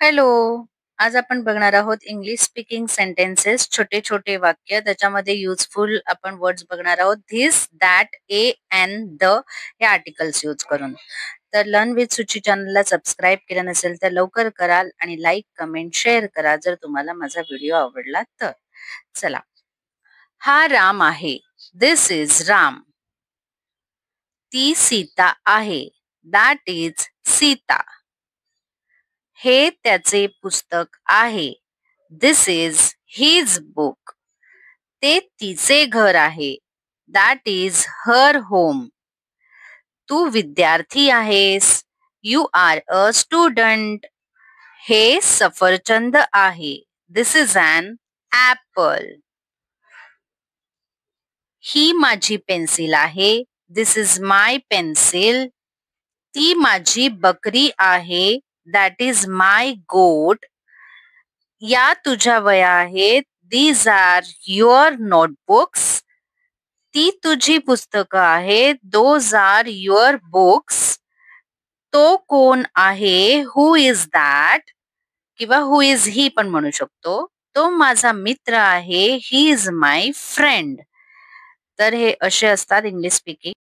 Hello. आज आपण बघणार आहोत इंग्लिश स्पीकिंग सेंटेन्सेस, छोटे-छोटे वाक्य. त्याच्यामध्ये युजफुल आपण वर्ड्स बघणार आहोत. This, that, a, an, the हे आर्टिकल्स यूज करून. तर लर्न विथ सुची चॅनलला सबस्क्राईब केलं नसेल तर लवकर कराल आणि लाईक, कमेंट, शेअर करा जर तुम्हाला माझा व्हिडिओ आवडला तर. चला. हा राम आहे. This is Ram. ती सीता आहे. That is Sita. हे त्याचे पुस्तक आहे. This is his book. ते तिचे घर आहे. That is her home. तू विद्यार्थी आहेस. You are a student. हे सफरचंद आहे. This is an Apple. ही माझी पेन्सिल आहे. This is my pencil. ती माझी बकरी आहे. दॅट इज माय गोट. या तुझ्या वह्या आहेत. These are your notebooks. ती तुझी पुस्तकं आहेत. Those are your books. तो कोण आहे? Who is that? किंवा हु इज ही पण म्हणू शकतो. तो माझा मित्र आहे. He is my friend. तर हे असे असतात इंग्लिश स्पीकिंग